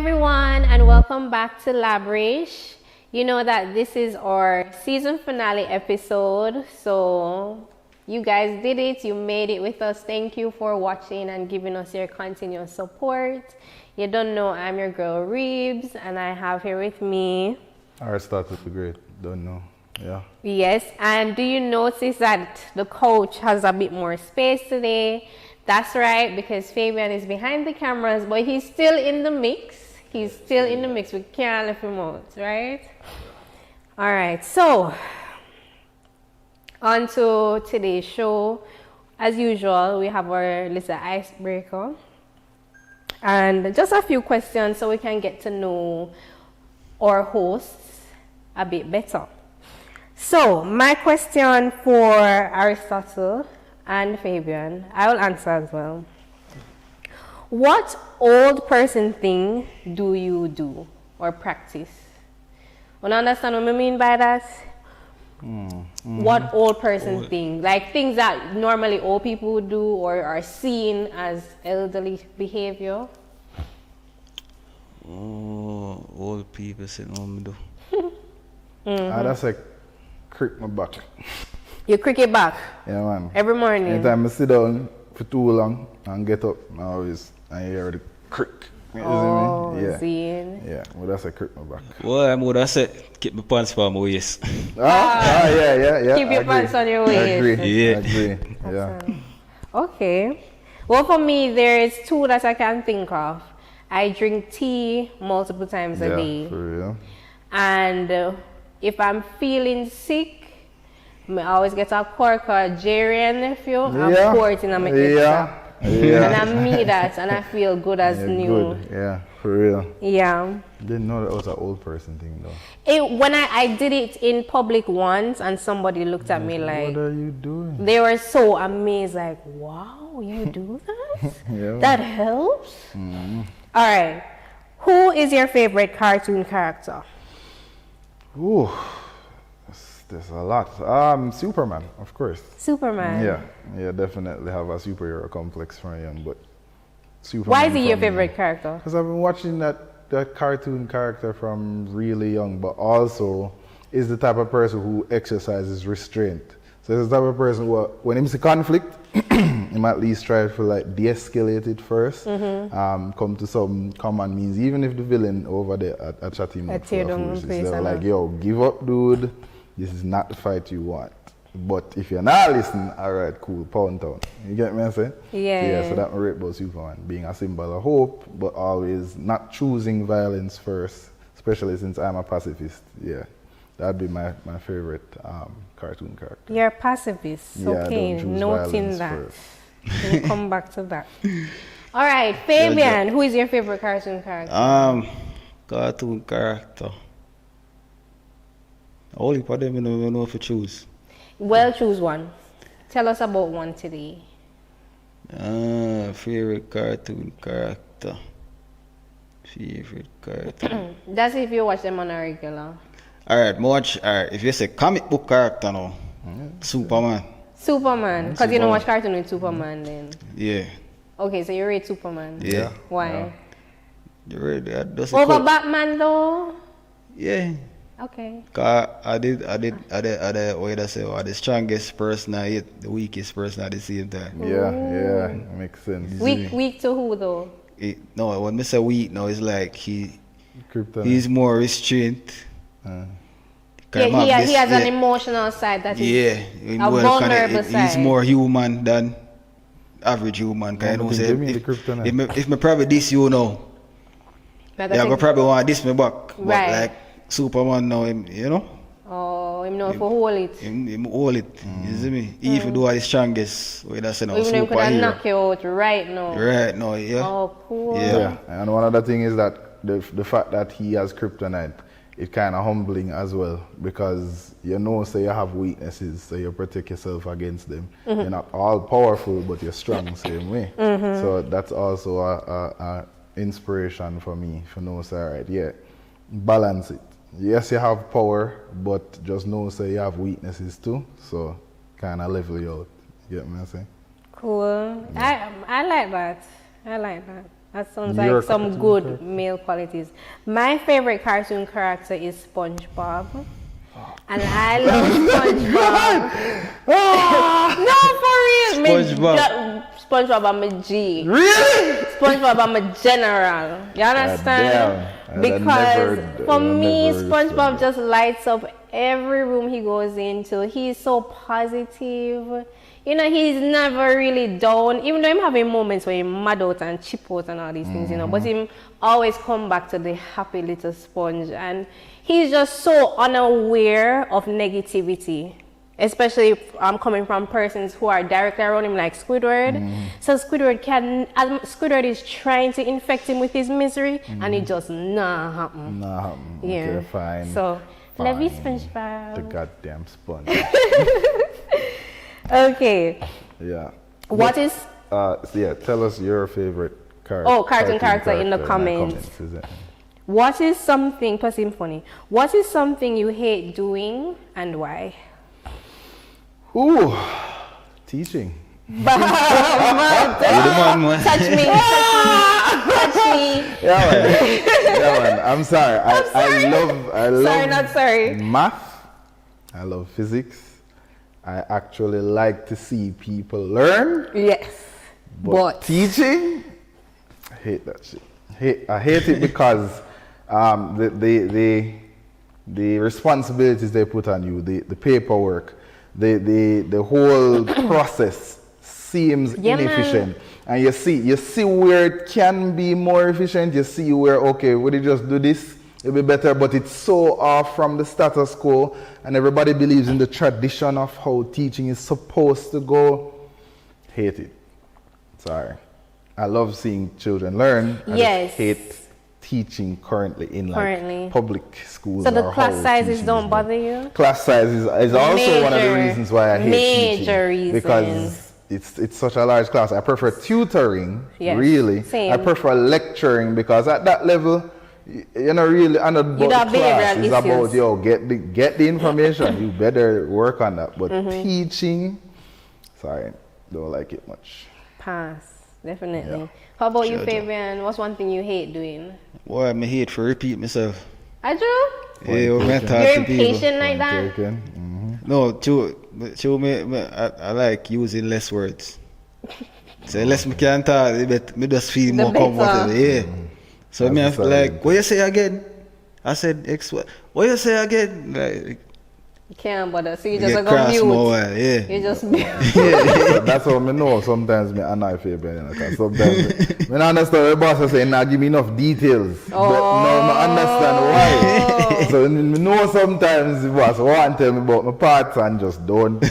everyone, and welcome back to LABRISH. You know that this is our season finale episode, so you guys did it. You made it with us. Thank you for watching and giving us your continuous support. You don't know, I'm your girl Reebs, and I have here with me Aristotle D.Great. Don't know. Yeah. Yes, and do you notice that the coach has a bit more space today? That's right, because Fabian is behind the cameras, but he's still in the mix. He's still in the mix. We can't leave him out, right? All right, so on to today's show. As usual, we have our little icebreaker and just a few questions so we can get to know our hosts a bit better. So, my question for Aristotle and Fabian, I will answer as well. What old person thing do you do or practice? You understand what I mean by that? What old person thing? Like things that normally old people would do or are seen as elderly behavior? Oh, old people say no me do. That's like crick my back. You cricket back? Yeah, man. Every morning? Anytime I sit down for too long and get up, I hear the crick. You Oh, see me? Yeah. seeing. Yeah, well, that's a crick my back. Well, I'm gonna say keep my pants for my waist. Yeah. Keep your pants on your I waist. agree. Yeah. I agree. Yeah. Okay. Well, for me, there is two that I can think of. I drink tea multiple times a day. For real. And if I'm feeling sick, I always get a cork or a Jerry and nephew and pour it in my extra. And I mean that, and I feel good as new. Good. Yeah, for real. Yeah. Didn't know that was an old person thing though. When I did it in public once, and somebody looked at me like, what are you doing? they were so amazed, like, wow, you do that? Yeah. That helps? All right. Who is your favorite cartoon character? Ooh, there's a lot. Superman, of course. Superman. Yeah, definitely have a superhero complex from young, but Superman. Why is he your favorite character? Because I've been watching that cartoon character from really young, but also is the type of person who exercises restraint. So he's the type of person who, when he sees conflict, he might at least try to like de-escalate it first, come to some common means, even if the villain over there at chatting up for foolishness. They're like, yo, give up, dude. This is not the fight you want. But if you're not listening, all right, cool, pound town. You get me, I say? Yeah. So that I rate about Superman, being a symbol of hope, but always not choosing violence first, especially since I'm a pacifist. Yeah, that'd be my favorite cartoon character. You're a pacifist. Yeah, Okay, I don't choose noting violence that. first. We'll come back to that. All right, Fabian, who is your favorite cartoon character? Cartoon character. Only for them, you know if you choose. Well, choose one. Tell us about one today. Favorite cartoon character. Favorite cartoon. That's if you watch them on a regular. Alright, if you say comic book character now, Superman. Superman, because you don't watch cartoon with Superman then. Yeah. Okay, so you rate Superman. Yeah. Why? You ready? Over Batman though? Yeah. Okay. Cause I did what I say, the strongest person I hate, the weakest person at the same time. Yeah, makes sense. Weak to who though? No, when I say weak now, it's like he's more restrained. Yeah, he has an emotional side that is a vulnerable side. He's more human than average human. Kind of say, if me probably this you know, I probably want this me back. But like Superman now, you know. Oh, him know for hold it. Him hold it. You see me? If you do all the strongest, what I say now, even him could have knock you out right now. Right now, yeah. Oh, poor. Yeah, and one other thing is that the fact that he has kryptonite, it's kind of humbling as well, because you know, say you have weaknesses, so you protect yourself against them. You're not all powerful, but you're strong same way. So that's also a inspiration for me for know, say, all right, yeah, balance it. Yes, you have power, but just know, say, you have weaknesses too. So kind of level you out. You get what I'm saying? Cool. I like that. I like that. That sounds like some good male qualities. My favorite cartoon character is SpongeBob. And I love SpongeBob. No, for real. SpongeBob, I'm a G. Really? SpongeBob, I'm a general. You understand? Because for me, SpongeBob just lights up every room he goes into. He's so positive. You know, he's never really down, even though I'm having moments where he's mad out and chip out and all these things, you know, but him always come back to the happy little sponge. And he's just so unaware of negativity, especially coming from persons who are directly around him, like Squidward. So Squidward is trying to infect him with his misery, and it just not happen. Yeah. Okay, fine. So, love you, SpongeBob. The goddamn sponge. Okay. Yeah. What is? Tell us your favorite character. Oh, cartoon character in the comments. What is something? Funny. What is something you hate doing and why? Ooh, teaching. Touch me. Yeah, man. I'm sorry. I love. Sorry, not sorry. Math. I love physics. I actually like to see people learn. Yes. But teaching, I hate that shit. I hate it because the responsibilities they put on you, the paperwork, the whole process seems inefficient. And you see where it can be more efficient. You see where, okay, would you just do this? It'll be better, but it's so off from the status quo, and everybody believes in the tradition of how teaching is supposed to go. Hate it. Sorry. I love seeing children learn. I just hate teaching currently in public schools. So the class sizes don't bother you? Class sizes is also one of the reasons why I hate teaching. Major reason. Because it's such a large class. I prefer tutoring, really. Same. I prefer lecturing because at that level, you know, really, and about class is about, get the information. You better work on that. But teaching, sorry, don't like it much. Pass, definitely. Yeah. How about you, Fabian? What's one thing you hate doing? Well, I hate to repeat myself. I do? Yeah, you're impatient like that? No, I like using less words. So less me can talk, me just feel more comfortable. Yeah. So me have like, what you say again? I said X. What you say again? Like, you can't bother. So you just go mute. You just mute. That's how I know. Sometimes me annoy Fabian. Sometimes when I understand the boss is saying, "Nah, give me enough details." But now I understand why. So me know sometimes the boss want to tell me about my parts and just don't.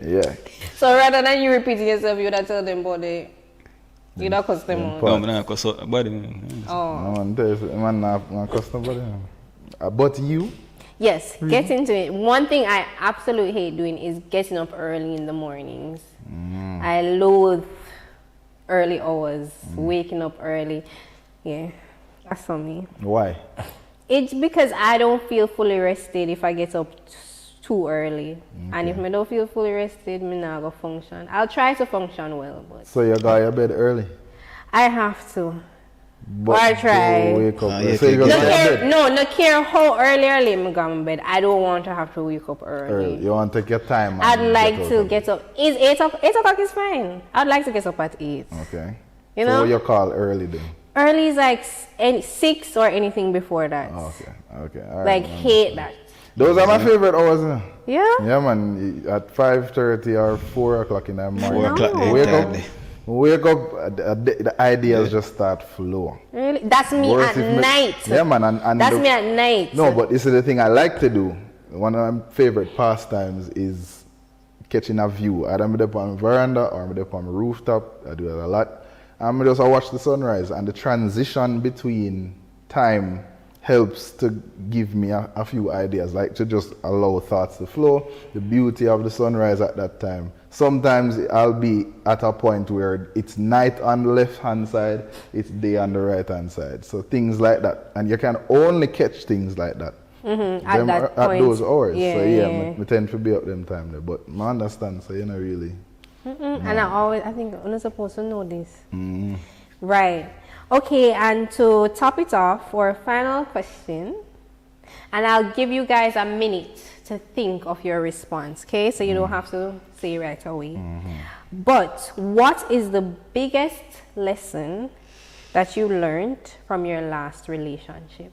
Yeah. So rather than you repeating yourself, you would tell them about it. You don't cuss them out. No, I'm not cuss body. No, man, not cuss nobody. But you? Yes, get into it. One thing I absolutely hate doing is getting up early in the mornings. I loathe early hours, waking up early. Yeah, that's on me. Why? It's because I don't feel fully rested if I get up too early. And if I don't feel fully rested, I'm not going to function. I'll try to function well. But so you got your bed early? I have to. But I try. Wake up no care how early I go to bed. I don't want to have to wake up early. You want to take your time? I'd like to get up. 8 o'clock is fine. I'd like to get up at 8. Okay. You know? So what you call early then? Early is like 6 or anything before that. Okay. All right, like hate that. Those are my favorite hours. Yeah? Yeah, man. At 5:30 or 4 o'clock in the morning. 4 o'clock. Wake up, the ideas just start flow. Really? That's me at night. Yeah, man. And that's me at night. No, but this is the thing I like to do. One of my favorite pastimes is catching a view. Either I'm up on the veranda or I'm up on the rooftop. I do that a lot. I watch the sunrise, and the transition between time helps to give me a few ideas, like to just allow thoughts to flow, the beauty of the sunrise at that time. Sometimes I'll be at a point where it's night on the left-hand side, it's day on the right-hand side. So things like that. And you can only catch things like that. At those hours. Yeah, so I tend to be up them time there. But I understand, so you know really. And I think I'm not supposed to know this. Right. Okay, and to top it off, for a final question, and I'll give you guys a minute to think of your response, okay? So you don't have to say right away. But what is the biggest lesson that you learned from your last relationship?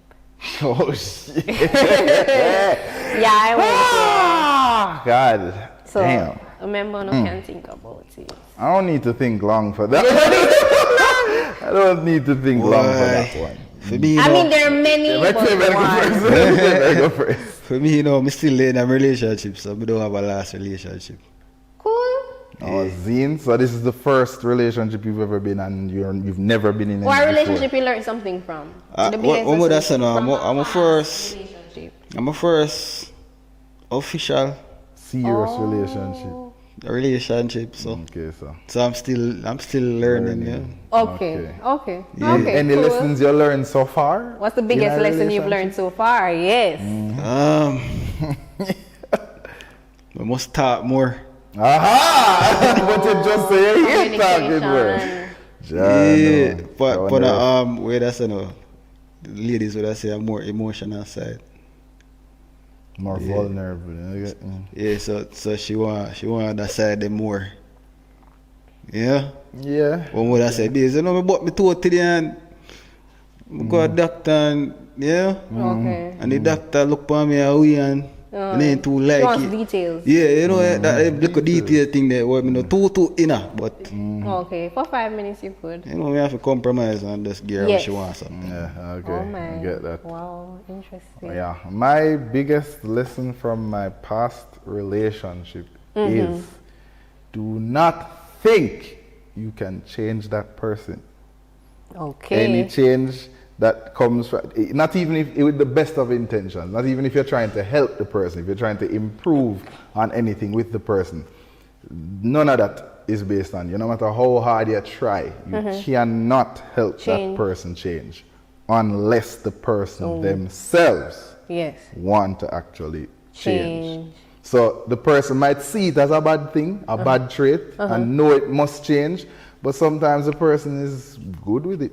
Oh, shit. Yeah, I went there. God. So, Damn. remember, no can think about it. I don't need to think long for that. I don't need to think long for that one. For me, you I know, mean, there are many, but Go first. for me, you know, I'm still in a relationship, so I don't have a last relationship. Cool. Oh, Zine, so this is the first relationship you've ever been and you've never been in What any relationship before. you learned something from? What that's no, I'm a first relationship. I'm a first official Serious relationship. relationship, so Okay, so. so I'm still learning, yeah. Okay. Okay. Yeah. Okay. Any cool. lessons you learned so far? What's the in biggest a lesson you've relationship? learned so far? Yes. I must talk more. Aha! But you just say you hate talking word. Yeah, but wonder where that's the ladies would I say a more emotional side. more vulnerable. You get me? Yeah, so she want that side them more. Yeah. Yeah. One would I say, "Babe, you know me bought me toe today and I go to the doctor and yeah." Okay. And the doctor look for me and ain't too She like wants it. details. Yeah, you know that little detail thing there where me know too inner, but Okay. For 5 minutes you could. you know we have to compromise and just give her what Yes. she wants something. Yeah, okay. Oh my. I get that. Wow. Interesting. Yeah. My biggest lesson from my past relationship is do not think you can change that person. Okay. Any change that comes from, not even if with the best of intentions, not even if you're trying to help the person, if you're trying to improve on anything with the person, none of that is based on you. No matter how hard you try, you cannot help Change. that person change unless the person themselves Yes. want to actually change. Change. So the person might see it as a bad thing, a bad trait, and know it must change, but sometimes the person is good with it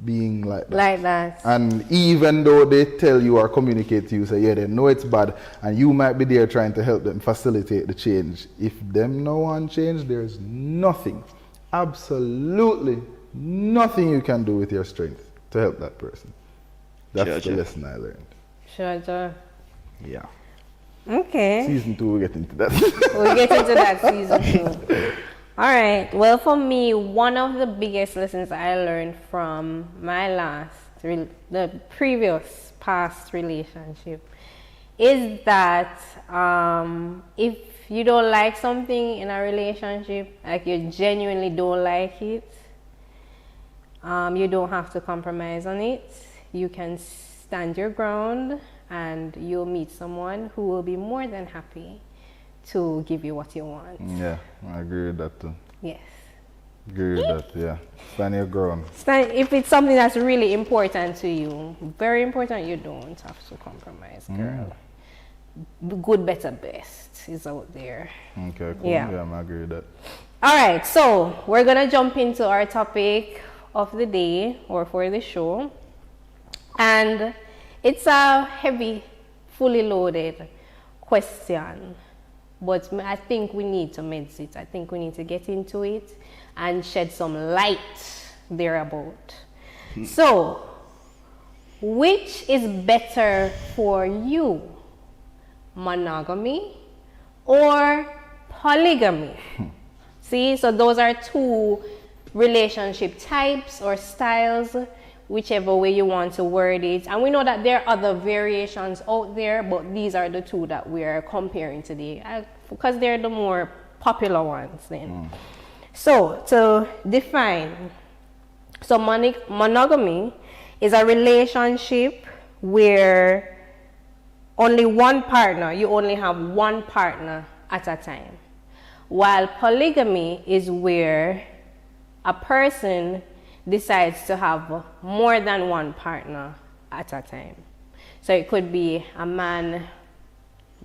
being like that. Like that. And even though they tell you or communicate to you, say, yeah, they know it's bad, and you might be there trying to help them facilitate the change. If them no one change, there's nothing, absolutely nothing you can do with your strength to help that person. That's the lesson I learned. Sure. Yeah. Okay. Season 2, we'll get into that. We'll get into that season 2. All right. Well, for me, one of the biggest lessons I learned from my the previous past relationship is that if you don't like something in a relationship, like you genuinely don't like it, you don't have to compromise on it. You can stand your ground and you'll meet someone who will be more than happy to give you what you want. Yeah, I agree with that too. Yes. Agree with that, yeah. Stand your ground. If it's something that's really important to you, very important, you don't have to compromise, girl. Good, better, best is out there. Okay, cool. Yeah. Yeah, I agree with that. All right, so we're gonna jump into our topic of the day or for the show, and it's a heavy, fully loaded question, but I think we need to mix it. I think we need to get into it and shed some light thereabout. So, which is better for you, monogamy or polygamy? See, so those are two relationship types or styles, whichever way you want to word it. And we know that there are other variations out there, but these are the two that we are comparing today because they're the more popular ones then. So to define, so monogamy is a relationship where only one partner, you only have one partner at a time. While polygamy is where a person decides to have more than one partner at a time. So it could be a man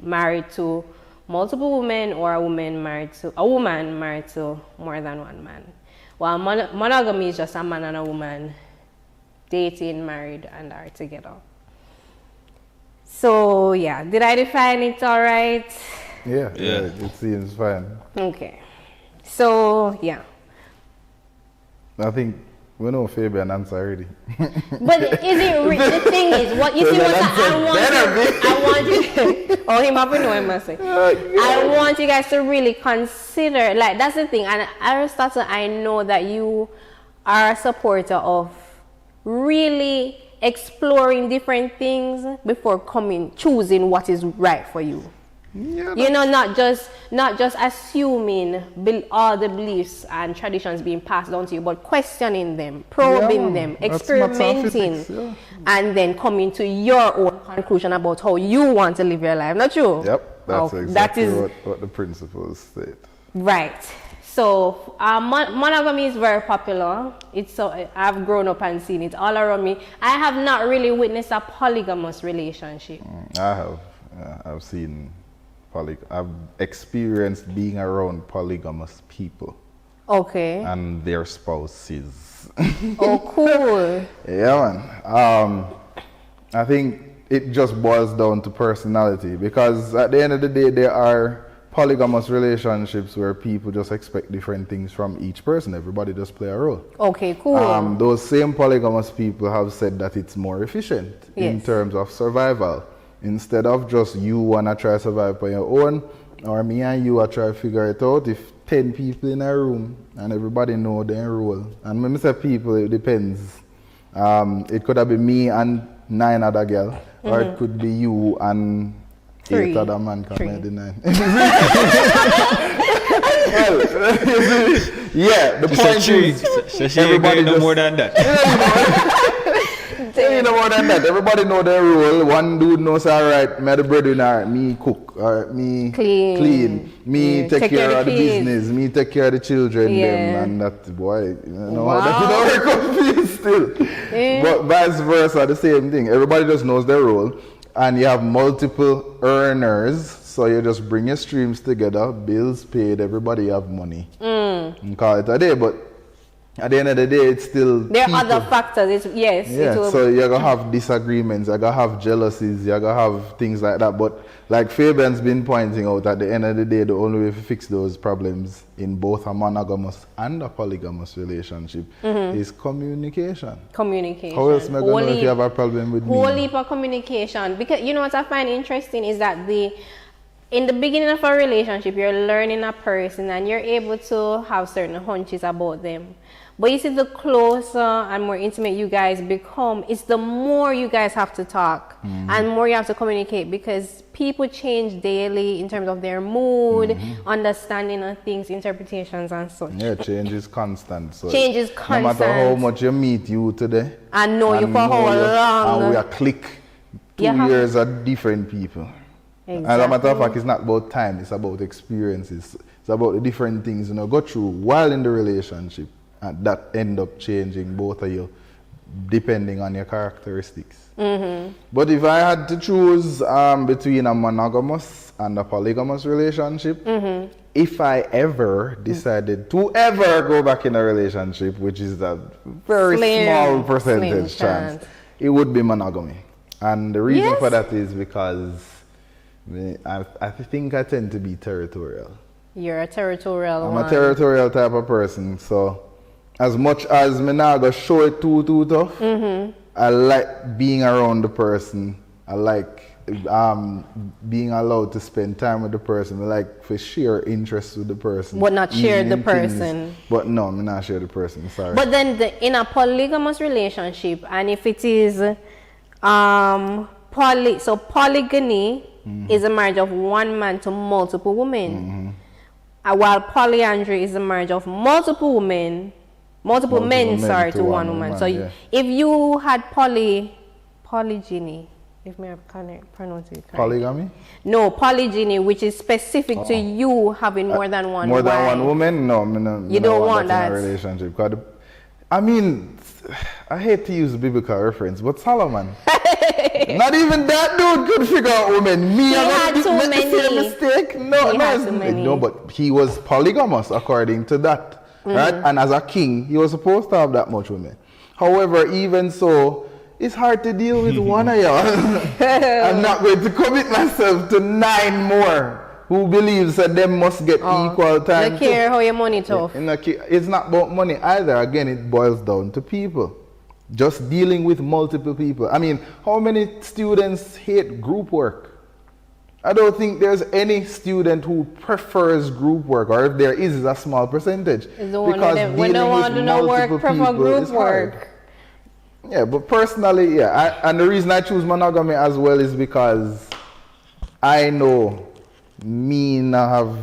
married to multiple women or a woman married to more than one man. While monogamy is just a man and a woman dating, married, and are together. So yeah, did I define it all right? Yeah, it seems fine. Okay. So yeah. I think we know Fabian answer already. But is it the thing is what you see what I want you oh him up know him must say. I want you guys to really consider, like that's the thing, and Aristotle, I know that you are a supporter of really exploring different things before choosing what is right for you. Yeah, you know, not just assuming all the beliefs and traditions being passed down to you, but questioning them, probing them, experimenting, and then coming to your own conclusion about how you want to live your life. Not true? Yep, that's exactly what the principles state. Right. So monogamy is very popular. I've grown up and seen it all around me. I have not really witnessed a polygamous relationship. I have. I've seen I've experienced being around polygamous people. Okay. And their spouses. Oh, cool. Yeah, man. I think it just boils down to personality, because at the end of the day, there are polygamous relationships where people just expect different things from each person. Everybody just play a role. Okay, cool. Those same polygamous people have said that it's more efficient in terms of survival. Instead of just you wanna try to survive on your own, or me and you are try to figure it out. If 10 people in a room and everybody know their role, and when I say people, it depends. It could have been me and 9 other girls, or it could be you and 8 other man come at the 9. Yeah, the point is, everybody no more than that. You know more than that. Everybody know their role. One dude knows, alright, me the breadwinner, me cook, or me clean, me take care of the business, me take care of the children, them, and that boy, you know, that you don't work still. But vice versa, the same thing. Everybody just knows their role, and you have multiple earners, so you just bring your streams together, bills paid, everybody have money, and call it a day. But at the end of the day, it's still there are other factors. So you're gonna have disagreements, you're gonna have jealousies, you're gonna have things like that. But like Fabian's been pointing out, at the end of the day, the only way to fix those problems in both a monogamous and a polygamous relationship is communication. Communication. How else am I gonna know if you have a problem with me? Whole heap of communication. Because you know what I find interesting is that in the beginning of a relationship, you're learning a person and you're able to have certain hunches about them. But you see, the closer and more intimate you guys become, it's the more you guys have to talk and more you have to communicate, because people change daily in terms of their mood, understanding of things, interpretations and such. Yeah, change is constant. So change is constant. No matter how much you meet you today, I know you for how long. And we are click 2 years of different people. Exactly. As a matter of fact, it's not about time, it's about experiences. It's about the different things go through while in the relationship, and that end up changing both of you depending on your characteristics. But if I had to choose between a monogamous and a polygamous relationship, if I ever decided to ever go back in a relationship, which is a very small percentage chance, it would be monogamy. And the reason for that is because I think I tend to be territorial. You're a territorial I'm a territorial type of person, so as much as me not go show it too tough, I like being around the person. I like being allowed to spend time with the person. I like for share interest with the person. But not share the person. But no, me not share the person, sorry. But then in a polygamous relationship, and if it is polygamy is a marriage of one man to multiple women. While polyandry is a marriage of multiple men to one woman. So if you had polygyny, if me can pronounce it correctly. Polygamy? No, polygyny, which is specific to you having more than one wife. More than one woman? No, you don't want that in a relationship. I mean, I hate to use biblical reference, but Solomon, Not even that dude could figure out women. Me, I had too make the same many. mistake. No, He no, had too many. no, but he was polygamous according to that, right? And as a king, he was supposed to have that much women. However, even so, it's hard to deal with one of y'all. I'm not going to commit myself to 9 more who believes that them must get equal time. Look here how your money tough. It's not about money either. Again, it boils down to people. Just dealing with multiple people. I mean, how many students hate group work? I don't think there's any student who prefers group work, or if there is, it's a small percentage. Because when they want to do no work, prefer group work. Hard. Yeah, but personally, yeah, and the reason I choose monogamy as well is because I know me not have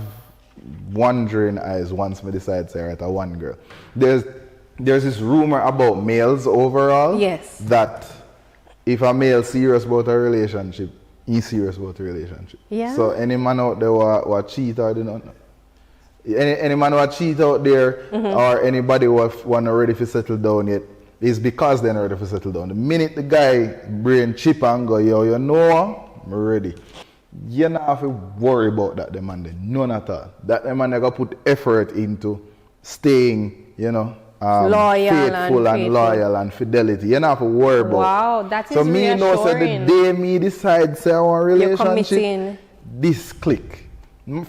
wandering eyes once me decide to say, right, a one girl. There's this rumor about males overall. Yes. That if a male serious about a relationship, he's serious about a relationship. Yeah. So any man out there who cheat or do not know. Any man who cheat out there or anybody who want to ready to settle down yet, is because they're not ready to settle down. The minute the guy brain chip and go, yo, you know, I'm ready. You don't have to worry about that, the man. None at all. That the man going to put effort into staying, you know, faithful and loyal and fidelity. You don't have to worry about. Wow, that is so me reassuring. know, so the day me decide say I want a relationship, this click.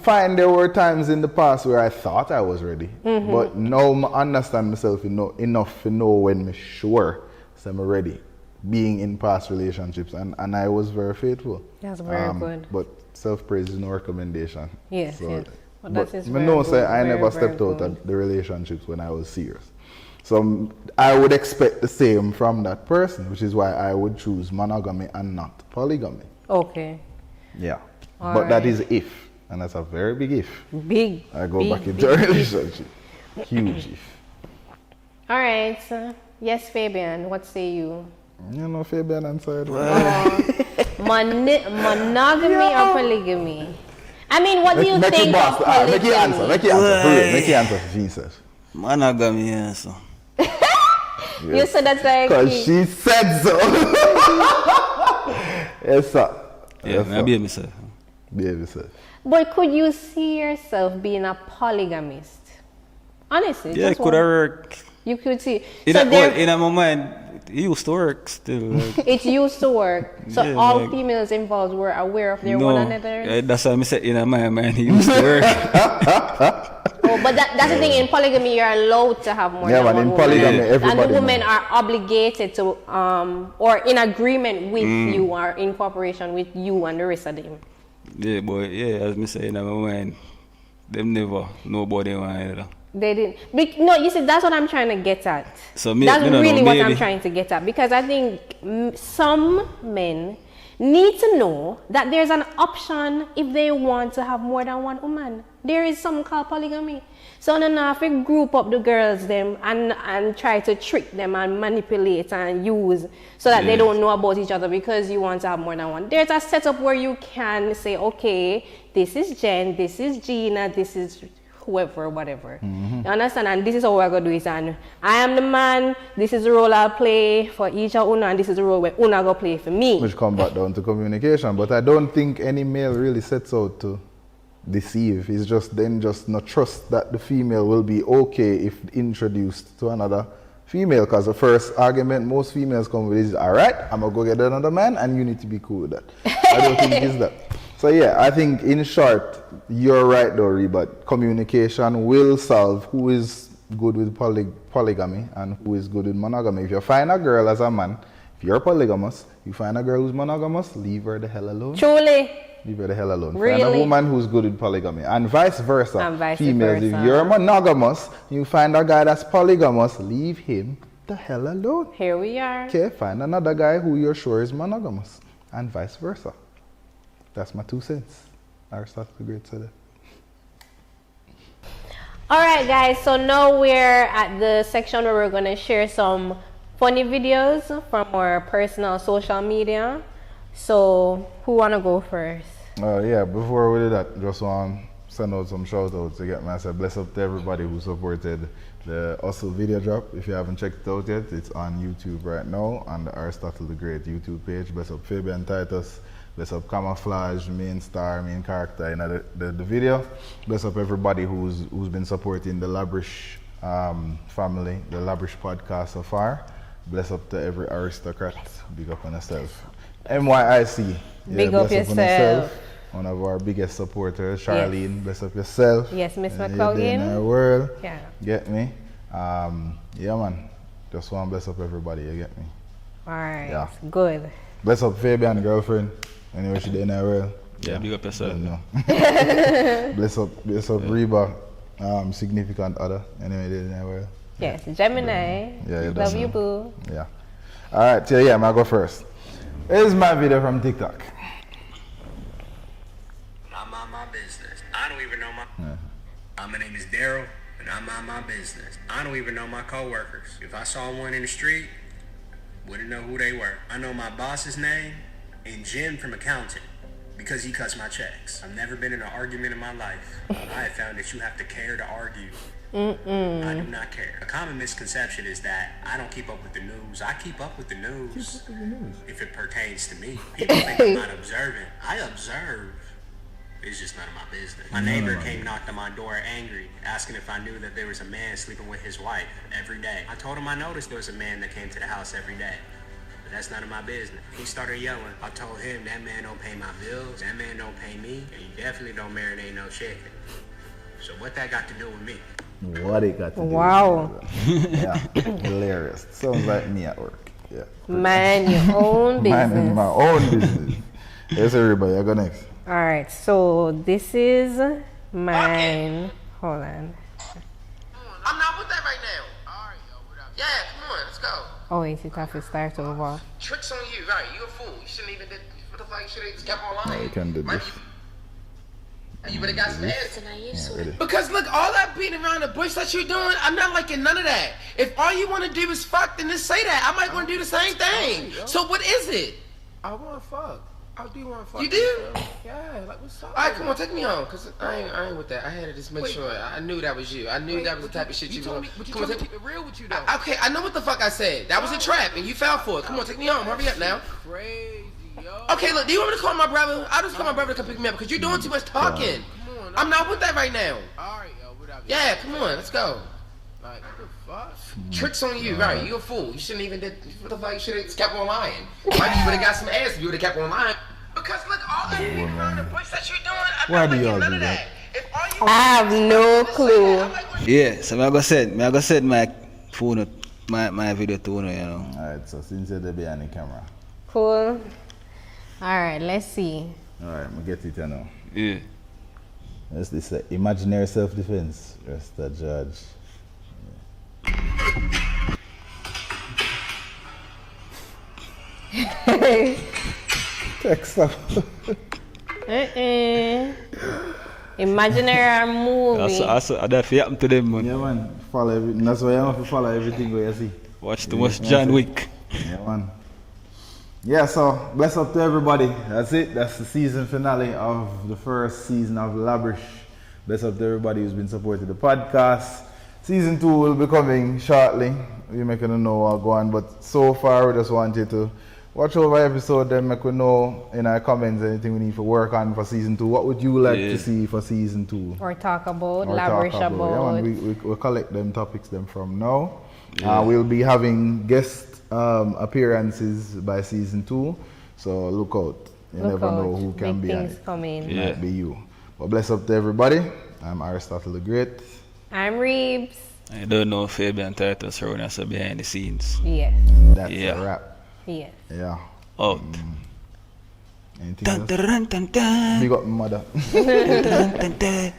Fine, there were times in the past where I thought I was ready, but now I understand myself enough to know when I'm sure so I'm ready. Being in past relationships, and I was very faithful. That's very good. But self-praise is no recommendation. Yes, so, yes. But I know say I never stepped out of the relationships when I was serious. So I would expect the same from that person, which is why I would choose monogamy and not polygamy. Okay. Yeah. All but right. that is if. And that's a very big if. Big. I go back into a relationship. Huge if. All right. Yes, Fabian, what say you? You know, Fabian answered. Monogamy or polygamy? I mean, what do you think of polygamy? Make your answer. Make your answer. For real. Make your answer for Jesus. Monogamy, yes. You said that's like. Because she said so. Yes, sir. Yeah, yes, I behave myself. Behave yourself. But could you see yourself being a polygamist? Honestly. Yeah, it could have worked. You could see. In my mind, it used to work still. Like. It used to work. So Yeah, all like, females involved were aware of their one another? That's why I said in my mind it used to work. Oh, but that's the thing, in polygamy you're allowed to have more than one woman. Polygamy, everybody and the women knows. are obligated to, or in agreement with you, or in cooperation with you and the rest of them. Yeah, but yeah, as me say in my mind, them never nobody want either. They didn't. No, you see, that's what I'm trying to get at. So that's really what I'm trying to get at, because I think some men need to know that there's an option if they want to have more than one woman. There is something called polygamy. So then if we group up the girls them and try to trick them and manipulate and use so that they don't know about each other because you want to have more than one. There's a setup where you can say, okay, this is Jen, this is Gina, this is whoever, whatever. You understand? And this is how we're going to do it. And I am the man, this is the role I'll play for each of Una, and this is the role where Una go play for me. Which come back down to communication. But I don't think any male really sets out to deceive. It's just not trust that the female will be okay if introduced to another female. Because the first argument most females come with is, all right, I'm going to go get another man and you need to be cool with that. I don't think it's that. So yeah, I think in short, you're right though, Reeba. Communication will solve who is good with polygamy and who is good with monogamy. If you find a girl as a man, if you're polygamous, you find a girl who's monogamous, leave her the hell alone. Truly. Leave her the hell alone. Really? Find a woman who's good with polygamy. And vice versa. And vice Females, versa. if you're monogamous, you find a guy that's polygamous, leave him the hell alone. Here we are. Okay, find another guy who you're sure is monogamous. And vice versa. That's my 2 cents. Aristotle D.Great said it. Alright guys, so now we're at the section where we're going to share some funny videos from our personal social media. So, who want to go first? Yeah, before we do that, just want to send out some shout outs to get myself bless up to everybody who supported the Hustle video drop. If you haven't checked it out yet, it's on YouTube right now on the Aristotle D.Great YouTube page. Bless up Fabian Titus. Bless up Camouflage, main star, main character in the video. Bless up everybody who's been supporting the LABRISH family, the LABRISH podcast so far. Bless up to every aristocrat. Big up on yourself. MYIC. Big up yourself. One of our biggest supporters, Charlene. Yes. Bless up yourself. Yes, Miss McCloughan. In our world. Yeah. Get me? Yeah, man. Just want to bless up everybody. You get me? Alright. Yeah. Good. Bless up Fabian, girlfriend. Anyway, she did in our world. Yeah, big up yourself. Bless up Reeba, significant other. Anyway, did in our world. Yes, Gemini. Yeah, love you, boo. Yeah. Alright, so yeah, I'll go first. Here's my video from TikTok. I mind my business. I don't even know my name is Daryl, and I mind my business. I don't even know my coworkers. If I saw one in the street, wouldn't know who they were. I know my boss's name and Jim from accounting because he cuts my checks. I've never been in an argument in my life. I have found that you have to care to argue. I do not care. A common misconception is that I don't keep up with the news. I keep up with the news if it pertains to me. People think I'm not observant. I observe. It's just none of my business. My neighbor came knocked on my door angry, asking if I knew that there was a man sleeping with his wife every day. I told him I noticed there was a man that came to the house every day. But that's none of my business. He started yelling. I told him that man don't pay my bills, that man don't pay me, and he definitely don't marinate no chicken. So what that got to do with me? What it got to do Wow. with me, yeah, hilarious. Sounds like me at work. Yeah. Mind your own business. Mind my own business. Yes, everybody, I go next. Alright, so this is mine. Hold on. I'm not with that right now. Alright, yo, what up? Yeah, come on, let's go. Oh, wait, it have to start over. Tricks on you, right? You a fool. You shouldn't even did. What the fuck? You should have just kept on lying. No, you can't do this. You better got some ass. Yeah, really. Because look, all that beating around the bush that you're doing, I'm not liking none of that. If all you want to do is fuck, then just say that. I might want to do the same thing. So what is it? I want to fuck. I do want to fuck. You do? Yeah, like what's up? All right, come on, take me home, cause I ain't with that. I had to just make sure. I knew that was you. I knew that was the type of shit you told want. me, but you Come on, told me take to keep it real with you though. Okay, I know what the fuck I said. That was a trap, and you fell for it. Come on, take me home. Hurry up now. Crazy, yo. Okay, look, do you want me to call my brother? I'll just call my brother to come pick me up, because you're doing too much talking. Come on. I'm not with that right now. Alright, yo, what up? Yeah, come on, let's go. Like, what the fuck? Tricks on you, right? You a fool. You shouldn't even did. What the fuck? You should have just kept on lying. Like, you would have got some ass if you would have kept on lying. Because look, all that beating around the bush that you're doing, I'm Why not do liking y'all none do of that? that. If all you I have no clue. Yeah, so I go set my phone, my video tune, you know. Alright, so since you're behind the camera. Cool. Alright, let's see. Alright, I'm get it now. Yeah. That's this imaginary self-defense. Just the judge. Text up. Imaginary movie. That's what happen to them, man. Yeah, man. Follow everything. That's why you have to follow everything what you see. Watch too much John Wick. Yeah, man. Yeah, so bless up to everybody. That's it. That's the season finale of the first season of LABRISH. Bless up to everybody who's been supporting the podcast. Season 2 will be coming shortly. We're making know what go on, but so far we just want you to watch over episode, then make we know in our comments anything we need to work on for season 2. What would you like to see for season 2? Or talk about, Or lavish talk about. Yeah, man, we collect them topics them from now. Yeah. We'll be having guest appearances by season 2, so look out. You Look never out. know who can Big be on things it. coming. Yeah. Might be you. But bless up to everybody. I'm Aristotle D.Great. I'm Reebs. I don't know if Fabian Titus running us behind the scenes. Yes. That's Yeah. a wrap. Yes. Yeah. Out. Anything Dun, else? dun, dun, dun, dun. Big up my mother. Dun, dun, dun, dun.